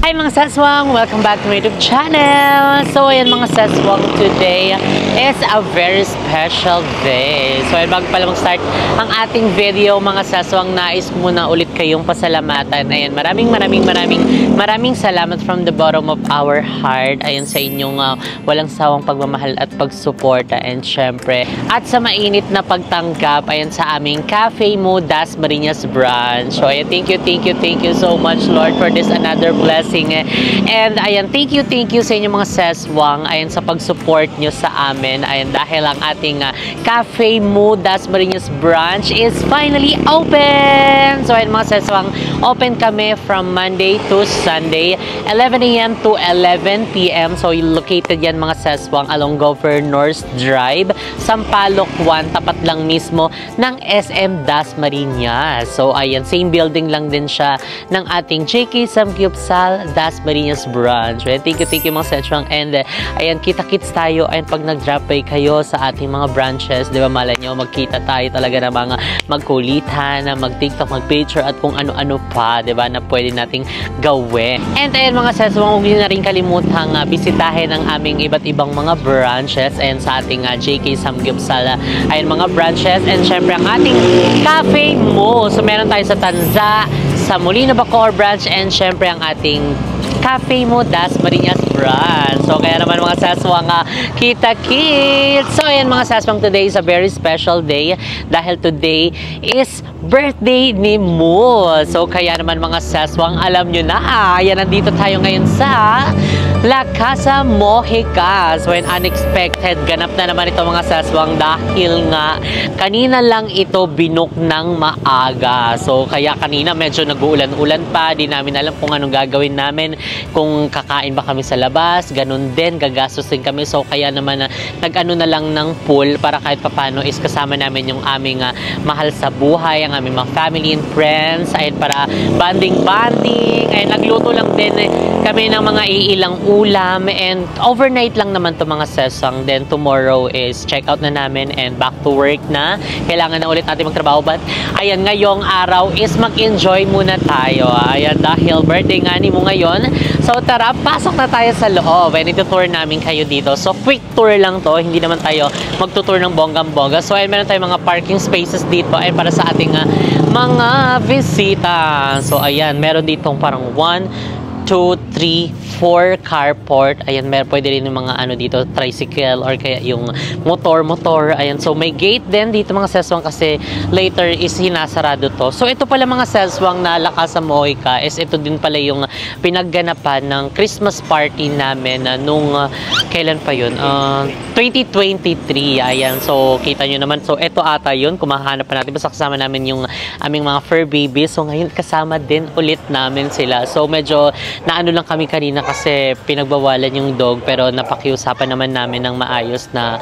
Hi mga saswang! Welcome back to my YouTube channel! So ayan mga saswang, today is a very special day. So ayan, bago pala mag-start ang ating video mga saswang, nais muna ulit kayong pasalamatan. Ayan, maraming salamat from the bottom of our heart. Ayan, sa inyong walang sawang pagmamahal at pagsuporta. And syempre, at sa mainit na pagtanggap, ayan, sa aming Cafe Mo Dasmariñas branch. So ayan, thank you so much, Lord, for this another blessing. And ayan, thank you sa inyo mga seswang, ayan, sa pag-support nyo sa amin. Ayan, dahil ang ating Cafe Mo Dasmariñas branch is finally open. So ayan mga seswang, open kami from Monday to Sunday, 11 AM to 11 PM. So located yan mga seswang along Governors Drive, Sampaloc 1, tapat lang mismo ng SM Dasmariñas. So ayan, same building lang din siya ng ating JK Samgyupsal Dasmariñas branch. Thank you mga seswang. And ayan, kita-kits tayo ayan pag nag-drop by kayo sa ating mga branches. Di ba, malay nyo, magkita tayo talaga ng mga magkulitan, mag-tiktok, mag-picture at kung ano-ano pa, di ba, na pwede nating gawin. And ayan mga seswang, huwag nyo na rin kalimutang bisitahin ang aming iba't ibang mga branches ayan sa ating JK Samgyupsal ayan mga branches. And syempre ang ating Cafe Mo. So meron tayo sa Tanza, sa Molino Bacoor branch, and syempre ang ating Cafe Mo Dasmariñas branch. So kaya naman mga saswang, kita-kits! So ayan mga saswang, today is a very special day dahil today is birthday ni Mo. So kaya naman mga saswang, alam nyo na, ayan, nandito tayo ngayon sa La Casa Mojica. So ayan, unexpected ganap na naman ito mga saswang dahil nga kanina lang ito binook ng maaga. So kaya kanina medyo nag-uulan-ulan pa, di namin alam kung anong gagawin namin, kung kakain ba kami sa labas, ganun din, gagastos din kami. So kaya naman nag-ano na lang ng pool para kahit papano is kasama namin yung aming mahal sa buhay, ang aming mga family and friends, ayun, para banding. Ayun, nagluto lang din kami ng mga iilang ulam, and overnight lang naman to mga sesang. Then tomorrow is check out na namin and back to work na. Kailangan na ulit natin magtrabaho, but ayan, ngayong araw is mag-enjoy muna tayo. Ayan, dahil birthday nga ni Mo ngayon. So tara, pasok na tayo sa loob. And ito-tour namin kayo dito. So quick tour lang to, hindi naman tayo magtutour ng bonggang-bongga. So ayun, meron tayong mga parking spaces dito ay para sa ating mga bisita. So ayan, meron ditong parang 1, 2, 3, 4 carport. Ayan, pwede rin yung mga ano dito, tricycle or kaya yung motor. Ayan, so may gate din dito mga seswang kasi later is hinasarado to. So ito pala mga seswang na La Casa Mojica is ito din pala yung pinagganapan ng Christmas party namin nung kailan pa yun? 2023. Ayan, so kita nyo naman. So ito ata yun, kung mahanap pa natin. Basta kasama namin yung aming mga fur babies. So ngayon kasama din ulit namin sila. So medyo naano lang kami kanina kasi pinagbawalan yung dog, pero napakiusapan naman namin ng maayos na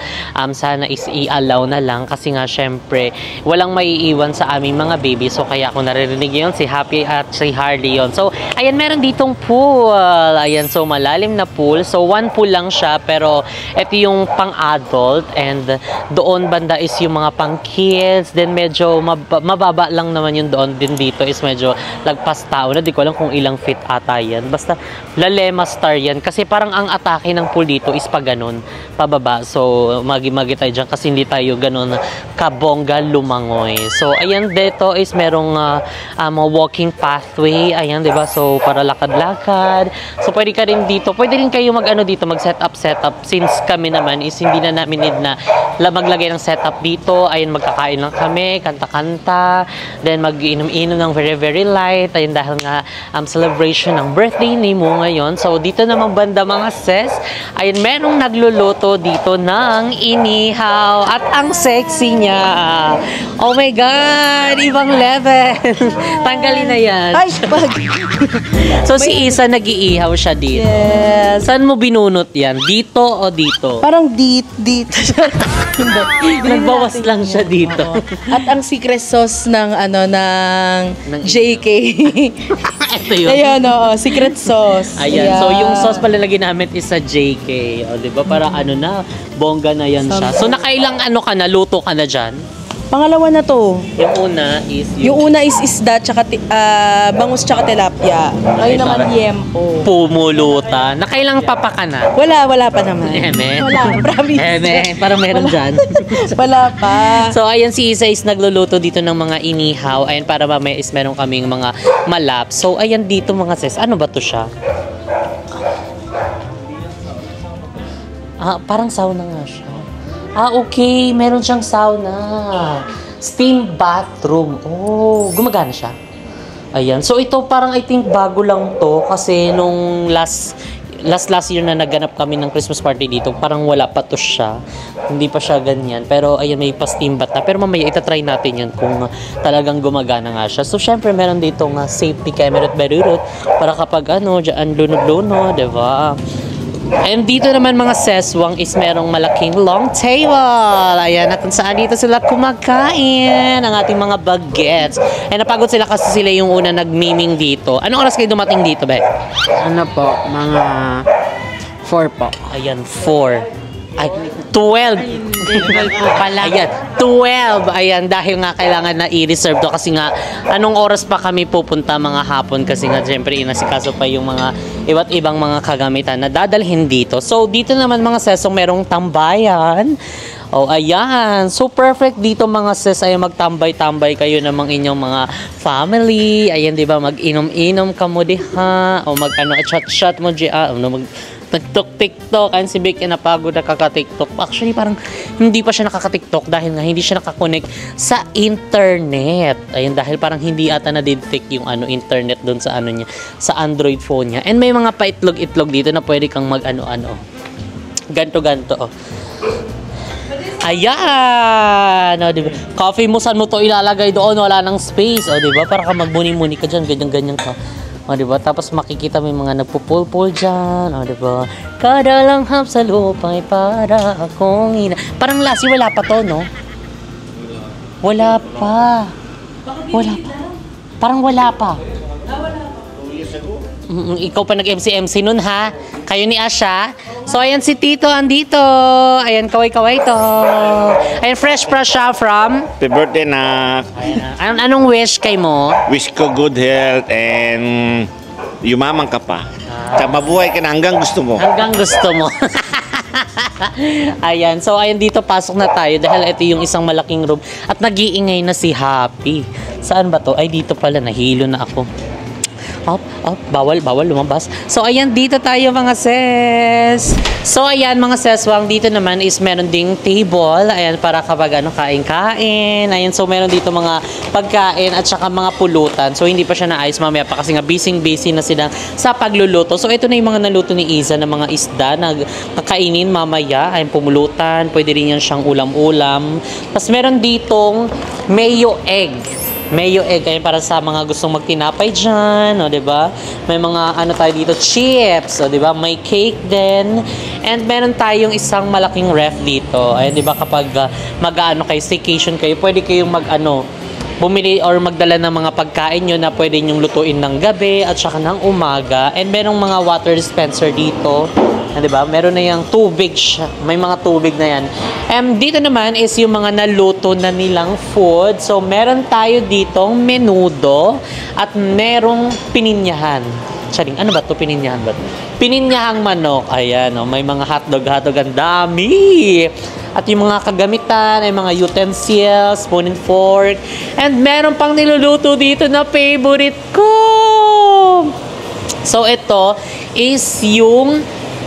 sana is i-allow na lang kasi nga syempre walang maiiwan sa aming mga baby. So kaya kung naririnig yun, si Happy at si Harley yun. So ayan, meron ditong pool. Ayan, so malalim na pool. So one pool lang siya, pero ito yung pang-adult, and doon banda is yung mga pang-kids. Then medyo mababa lang naman yung doon. Din dito is medyo lagpas tao na, di ko alam kung ilang feet ata yan. Basta lalema star yan kasi parang ang atake ng pool dito is pa ganun, pababa. So magi-magi tayo dyan kasi hindi tayo ganun kabongga lumangoy. So ayan, dito is merong walking pathway. Ayan, diba? So para lakad-lakad. So pwede ka rin dito, pwede rin kayo mag-ano dito, mag-setup since kami naman is hindi na namin need na maglagay ng setup dito. Ayan, magkakain lang kami, kanta-kanta, then mag-inom-inom ng very light. Ayan, dahil nga celebration ng birthday ni Mo ngayon. So dito naman banda mga ses, ayun, merong nagluluto dito ng inihaw at ang sexy niya. Oh my god, ibang level. Tanggalin na yan. Ay, pag... So si Isa nag-iihaw siya dito. Yes. Saan mo binunot yan? Dito o dito? Parang dito. Nagbawas lang siya dito. At ang secret sauce ng JK. Ito yun. Ayun, secret sauce. Ayan. So yung sauce pala na ginamit is sa JK. O, diba? Para ano na, bongga na yan siya. So nakailang ano ka na, luto ka na dyan? Pangalawa na to. Yung una is Yung una is isda, tsaka bangus, tsaka tilapia. Ngayon naman liempo. pumulutan. Nakailang papa ka na? Wala pa naman. Eme. Wala, promise. Eme, parang meron dyan. Wala pa. So, ayan si Isa is nagluluto dito ng mga inihaw. Ayan, para mamaya is meron kaming mga malap. So, ayan dito mga sis. Ano ba to siya? Parang sauna nga siya. Okay. Meron siyang sauna. Steam bathroom. Oh, gumagana siya. Ayan. So, ito parang I think bago lang to. Kasi nung last year na naganap kami ng Christmas party dito, parang wala pa to siya. Hindi pa siya ganyan. Pero, ayan, may pa-steam bath na. Pero mamaya, itatry natin yan kung talagang gumagana nga siya. So, syempre, meron dito nga safety camera at berurot para kapag dyan lunod-lunod, diba? And dito naman mga seswang is merong malaking long table. Ayan, at kung saan dito sila kumakain ang ating mga bagets. Ay napagod sila kasi sila yung una nagmiming dito. Anong oras kayo dumating dito, Be? Ano po, mga 4 po. Ayan, 4. Ay, 12. 12 po pala. Ayan, 12. Ayan, dahil nga kailangan na i-reserve to kasi nga, anong oras pa kami pupunta mga hapon kasi nga, syempre, inasikaso pa yung mga iba't ibang mga kagamitan na dadalhin dito. So, dito naman mga sesong merong tambayan. Oh, ayan. So, perfect dito mga ses. Ayan, magtambay-tambay kayo namang inyong mga family. Ayan, di ba? Mag-inom-inom ka mo diha. O chat-chat mo diha. Nag-tiktok. Ayan si Vic, napagod na kaka-tiktok. Actually, parang hindi pa siya nakaka-tiktok dahil nga hindi siya nakakonect sa internet. Ayan, dahil parang hindi ata na-detect yung internet doon sa niya, sa Android phone niya. And may mga paitlog-itlog dito na pwede kang mag-ano-ano. Ganto-ganto. Ayan! O, diba? Coffee mo, saan mo to ilalagay doon? Wala nang space. O, diba? Para ka magbuni-muni ka dyan. Ganyan-ganyan ka. O, diba? Tapos makikita mo yung mga nagpupul-pul dyan. O, diba? Kada lang hap sa lupa'y para akong ina. Parang last year, wala pa to, no? Wala pa. Wala pa. Parang wala pa. Ikaw pa nag-MC nun, ha? Kayo ni Asha. So, ayan si Tito andito. Ayan, kaway-kaway to. Ayan, fresh siya from... Happy birthday na. Ayan, anong wish kay mo? Wish ko good health and yumaman ka pa. Tsaka mabuhay ka na hanggang gusto mo. Hanggang gusto mo. Ayan, so ayan dito pasok na tayo dahil ito yung isang malaking room at nag-iingay na si Happy. Saan ba to? Ay, dito pala, nahilo na ako. Bawal lumabas. So, ayan, dito tayo mga ses. So, ayan mga seswang, dito naman is meron ding table. Ayan, para kapag kain-kain. Ayan, so meron dito mga pagkain at saka mga pulutan. So, hindi pa siya naayos mamaya pa kasi nga busy na sila sa pagluluto. So, ito na yung mga naluto ni Iza na mga isda na kakainin mamaya. Ayan, pumulutan. Pwede rin yan siyang ulam-ulam. Tapos, meron ditong mayo egg. Mayo egg, ayun, para sa mga gustong magtinapay dyan, o, diba? May mga, tayo dito, chips, o, diba? May cake din. And meron tayong isang malaking ref dito. Ayun, diba? Kapag kayo, staycation kayo, pwede kayong bumili or magdala ng mga pagkain nyo na pwede nyong lutuin ng gabi at saka ng umaga. And merong mga water dispenser dito. Diba? Meron na yung tubig siya. May mga tubig na yan. Dito naman is yung mga naluto na nilang food. So, meron tayo ditong menudo at merong pininyahan. Charing, ano ba to? Pininyahan ba to? Pininyahang manok. Ayan, may mga hotdog. Ang dami! At yung mga kagamitan, ay mga utensils, spoon and fork. And meron pang niluluto dito na favorite ko! So, ito is yung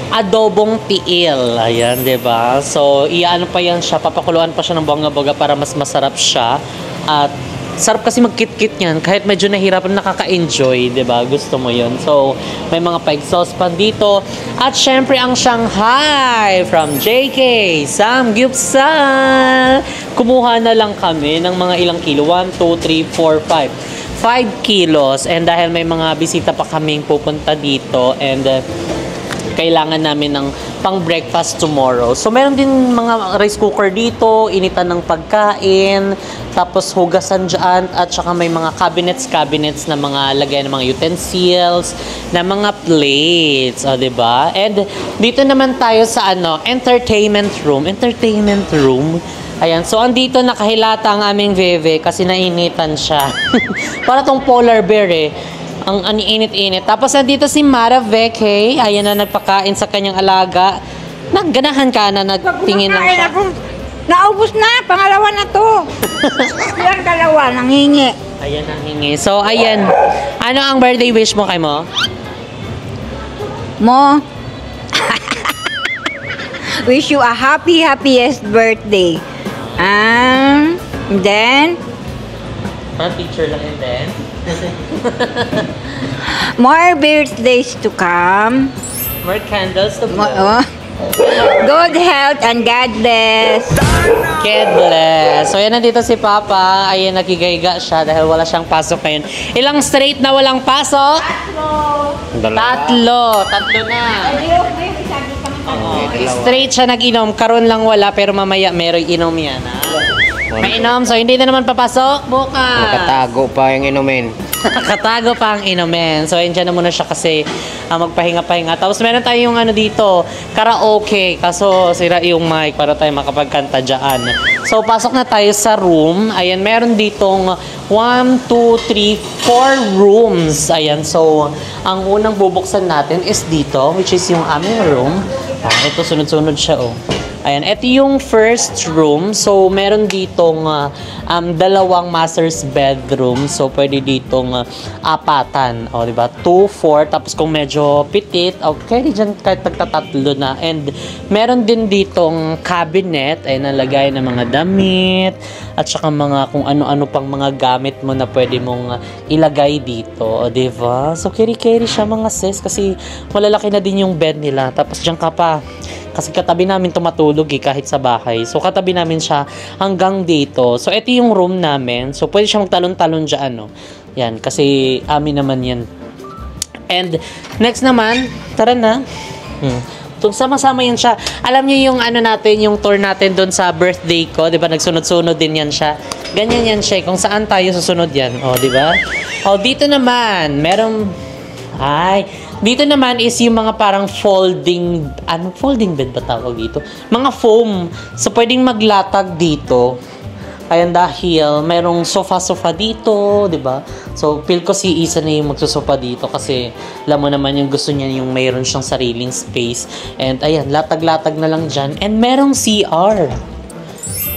adobong tiil. Ayan, diba? So, iyaano pa yan siya. Papakuluan pa siya ng bongga-bongga para mas masarap siya. At sarap kasi magkit-kit yan. Kahit medyo nahirapan, nakaka-enjoy. Diba? Gusto mo yun. So, may mga pa-exhaust pan dito. At syempre, ang Shanghai from JK Samgyupsal. Kumuha na lang kami ng mga ilang kilo. 1, 2, 3, 4, 5. 5 kilos. And dahil may mga bisita pa kaming pupunta dito. And kailangan namin ng pang-breakfast tomorrow. So, meron din mga rice cooker dito, initan ng pagkain, tapos hugasan dyan, at saka may mga cabinets na mga lagay ng mga utensils, na mga plates, o, diba? And dito naman tayo sa entertainment room. Entertainment room, Ayan, so andito nakahilata ang aming Veve kasi nainitan siya. Para tong polar bear eh. Ang init-init. Tapos andito si Mara Veke. Ayan na nagpakain sa kanyang alaga. Nagganahan ka na, nagtingin lang siya. Naubos na, pangalawa na to. Yung dalawa, nangingi. Ayan ang hingi. So, ayan. Ano ang birthday wish mo kay mo? Mo, wish you a happiest birthday. And then, Parang picture lang and then? more birthdays to come. More candles to blow. Good health and God bless. God bless. So, yan nandito si Papa. Ayan, nakigayga siya dahil wala siyang pasok ngayon. Ilang straight na walang pasok? Tatlo na. Straight siya nag-inom. Karon lang wala, pero mamaya meron inom yan. Ha? May inom, so hindi na naman papasok. Bukas. Nakatago pa yung inumin. Nakatago pa ang inumin. So, andyan na muna siya kasi magpahinga-pahinga. Tapos meron tayong ano dito, karaoke. Kaso sira yung mic para tayo makapagkanta dyan. So, pasok na tayo sa room. Ayan, meron ditong 1, 2, 3, 4 rooms. Ayan, so, ang unang bubuksan natin is dito, which is yung aming room. Ito, sunod-sunod siya, oh. Ayan, ito yung first room. So, meron ditong dalawang master's bedroom. So, pwede ditong apatan. O, diba? 2, 4. Tapos, kung medyo pitit, okay, dyan kahit nagtatatlo na. And, meron din ditong cabinet. Ay, nalagay ng mga damit. At saka mga kung ano-ano pang mga gamit mo na pwede mong ilagay dito. O, diba? So, carry-carry siya mga sis. Kasi, malalaki na din yung bed nila. Tapos, dyan ka pa. Kasi katabi namin tumatulog kahit sa bahay. So, katabi namin siya hanggang dito. So, ito yung room namin. So, pwede siya magtalon-talon dyan, no? Yan, kasi amin naman yan. And, next naman, tara na. Sama-sama yan siya. Alam niyo yung ano natin, yung tour natin doon sa birthday ko, di ba? Nagsunod-sunod din yan siya. Ganyan yan siya. Kung saan tayo susunod yan. O, di ba? O, dito naman, merong... dito naman is yung mga parang folding bed ba tawag dito? Mga foam. So, pwedeng maglatag dito. Ayan, dahil merong sofa-sofa dito, di ba? So, feel ko si Isa na yung magsusofa dito kasi alam mo naman yung gusto niya yung mayroon siyang sariling space. And, ayan, latag-latag na lang dyan. And, merong CR.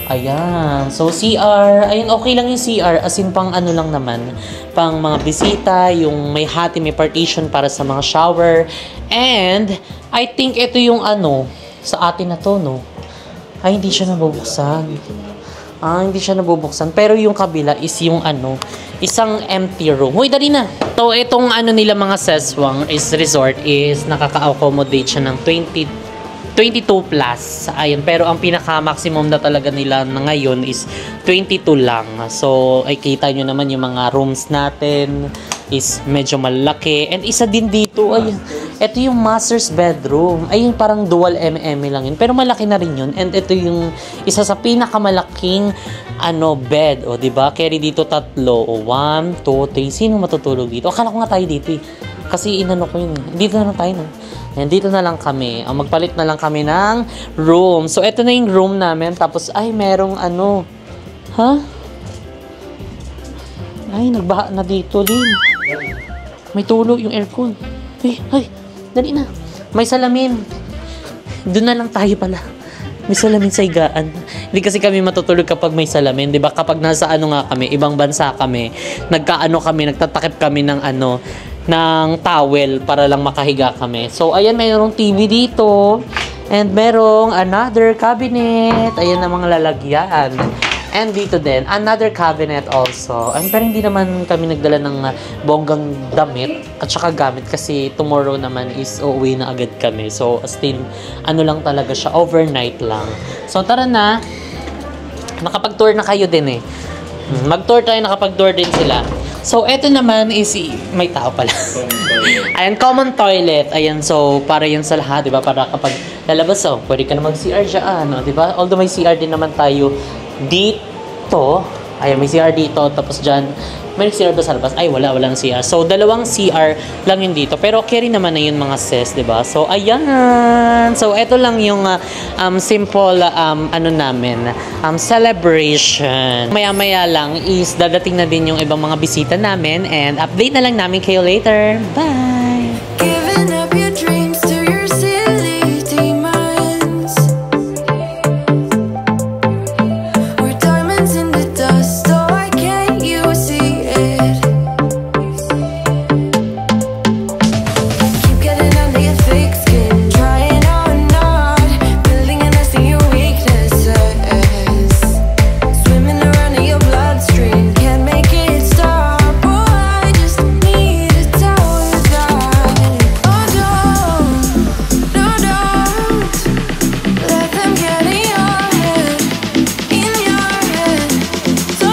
Ayan. So, CR. Ayun, okay lang yung CR. As in, pang ano lang naman. Pang mga bisita. Yung may hati, may partition para sa mga shower. And, I think ito yung ano, sa atin na to, no? Ay, hindi siya nabubuksan. Hindi siya nabubuksan. Pero yung kabila is yung ano, isang empty room. Hoy, dali na! So, itong ano nila mga Seswang is resort is nakaka-accommodate siya ng 22 plus. Ayun, pero ang pinaka-maximum na talaga nila na ngayon is 22 lang. So, ay kita nyo naman yung mga rooms natin is medyo malaki. And isa din dito, ayun, ito yung master's bedroom. Ayun, parang dual mm lang yun. Pero malaki na rin yun. And ito yung isa sa pinakamalaking bed. O, diba? Carry dito 3. O, 1, 2, 3. Sino matutulog dito? Akala ko nga tayo dito eh. Kasi inano ko yun eh. Dito na lang tayo, no? And dito na lang kami. Magpalit na lang kami ng room. So, ito na yung room namin. Tapos, ay, merong ano. Ay, nagbaha na dito, Lin. May tulo yung aircon. Ay, dali na. May salamin. Doon na lang tayo pala. May salamin sa higaan. Hindi kasi kami matutulog kapag may salamin. Diba? Kapag nasa nga kami, ibang bansa kami, nagtatakip kami ng ng towel para lang makahiga kami. So, ayan, mayroong TV dito. And merong another cabinet. Ayan ang mga lalagyan. And dito din, another cabinet also. Pero hindi naman kami nagdala ng bonggang damit at saka gamit kasi tomorrow naman is uuwi na agad kami. So, still, lang talaga siya. Overnight lang. So, tara na. Nakapag-tour na kayo din eh. Mag-tour tayo, nakapag-tour din sila. So, eto naman is, may tao pala. Ayan, common toilet. Ayan, so, para yun sa lahat, di ba? Para kapag lalabas, pwede ka na mag-CR dyan, di ba? Although may CR din naman tayo dito. Ayan, may CR dito. Tapos dyan, may CR ba sa labas? Ay, walang CR. So, dalawang CR lang yun dito. Pero okay rin naman na yun mga sis, diba? So, ayan. So, eto lang yung simple, celebration. Maya-maya lang is dadating na din yung ibang mga bisita namin and update na lang namin kayo later. Bye! Giving up your dreams to your silly demons. We're diamonds in the dust, so why can't you see it? Keep getting under your thick skin, trying on not building a nest in your weaknesses. Swimming around in your bloodstream, can't make it stop. Oh, I just need to tell you that. Oh, don't let them get in your head, So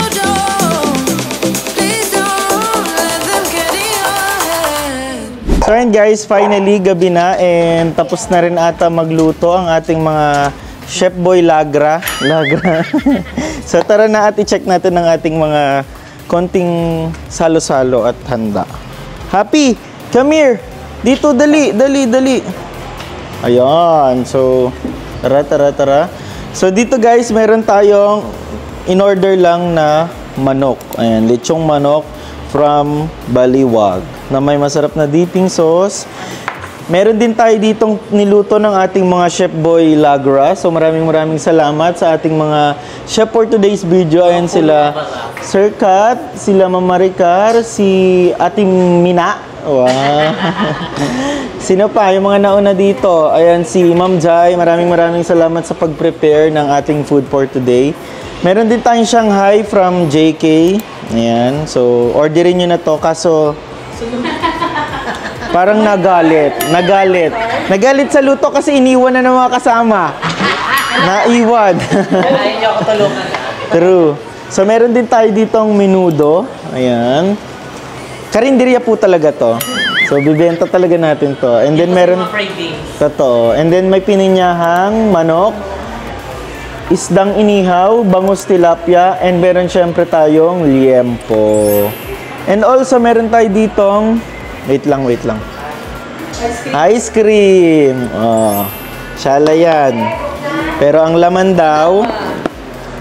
please don't let them get in your head. So ayun guys, finally gabi na and tapos na rin ata magluto ang ating mga Chef Boy Lagra. So tara na at i-check natin ang ating mga konting salo-salo at handa. Happy, come here. Dito, dali. Ayan, so tara. So dito guys, meron tayong in-order lang na manok. Ayan, lechong manok from Baliwag na may masarap na dipping sauce. Meron din tayo ditong niluto ng ating mga Chef Boy Lagra. So maraming salamat sa ating mga chef for today's video. Ayan sila Sir Kat, sila Ma'am Maricar, si Ating Mina. Wow. Sino pa? Yung mga nauna dito. Ayan si Ma'am Jai. Maraming salamat sa pag-prepare ng ating food for today. Meron din tayong Shanghai from JK. Ayan. So orderin nyo na to. Kaso parang nagalit sa luto kasi iniwan na ng mga kasama. Naiwan. Ayaw niyo ako tulungan. True. So meron din tayo ditong menudo. Ayan. Karinderya po talaga to. So bibenta talaga natin to. And then meron totoo. And then may pininyahang manok, isdang inihaw, bangus tilapia, and meron syempre tayong liempo. And also meron tayo ditong wait lang. Ice cream. Oh, syala yan. Pero ang laman daw,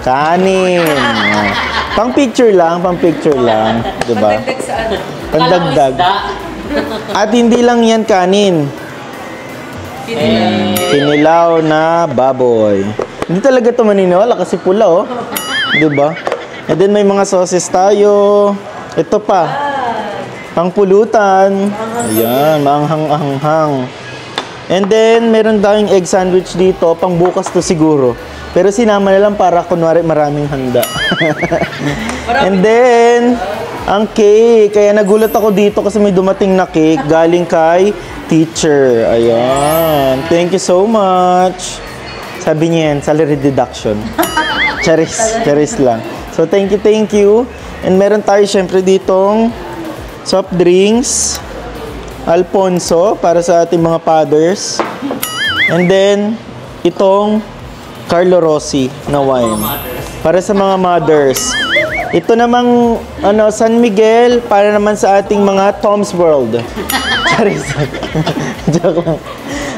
kanin. Oh. Pang picture lang. Diba? Pandagdag. At hindi lang yan kanin. Kinilaw na baboy. Hindi talaga ito maniniwala kasi pula, oh. Diba? And then may mga sauces tayo. Ito pa. Pangpulutan. Ayan, maanghang-anghang. And then, meron tayong egg sandwich dito. Pang bukas to siguro. Pero sinama na lang para kunwari maraming handa. And then, ang cake. Kaya nagulat ako dito kasi may dumating na cake galing kay teacher. Ayan. Thank you so much. Sabi niya yan, salary deduction. Charis lang. So, thank you. And meron tayo syempre ditong soft drinks, Alfonso, para sa ating mga fathers. And then, itong Carlo Rossi na wine. Para sa mga mothers. Ito namang, San Miguel, para naman sa ating mga Tom's World. Charis. Joke lang.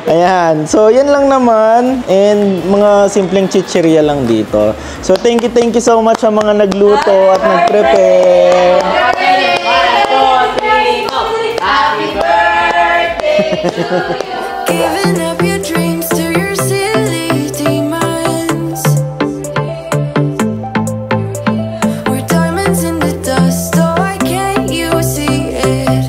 Ayan. So, yan lang naman. And mga simpleng chicheria lang dito. So, thank you so much sa mga nagluto at nag-prepare. Giving up your dreams to your silly demons. We're diamonds in the dust, so why can't you see it?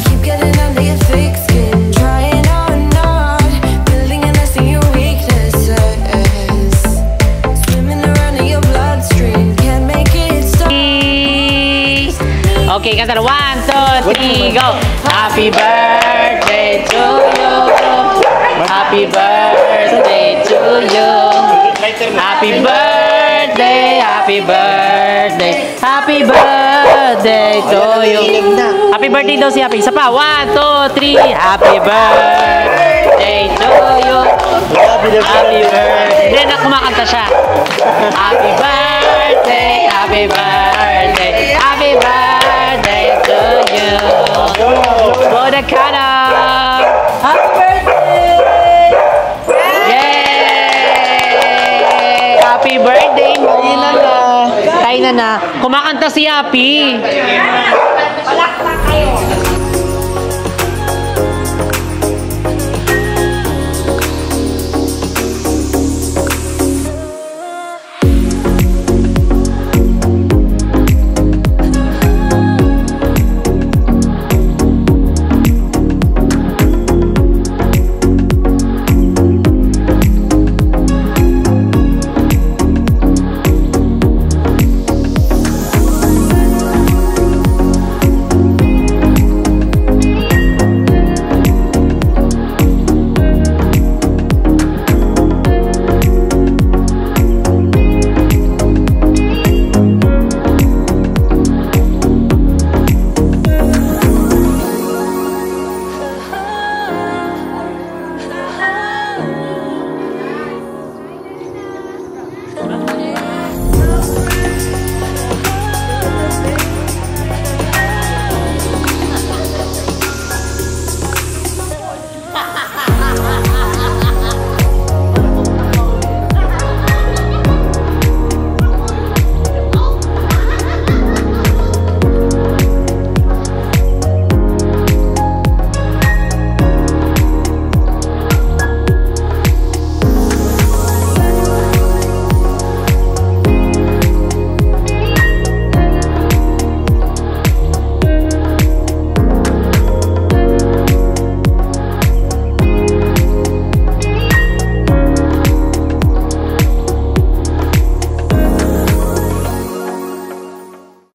Keep getting under your thick skin, trying on not building a nest in your weaknesses. Swimming around in your bloodstream, can't make it stop. Okay, kanta na 1, 2, 3, go! Happy birthday to you! Happy birthday to you! Happy birthday! Happy birthday! Happy birthday to you! Happy birthday daw si Happy. Isa pa, 1, 2, 3. Happy birthday to you! Happy birthday! Hindi na kumakanta siya. Happy birthday! Happy birthday, happy birthday to you. For the count up. Happy birthday! Yay! Happy birthday mo. Kain na na. Kumakanta si Happy. Palakpak kayo.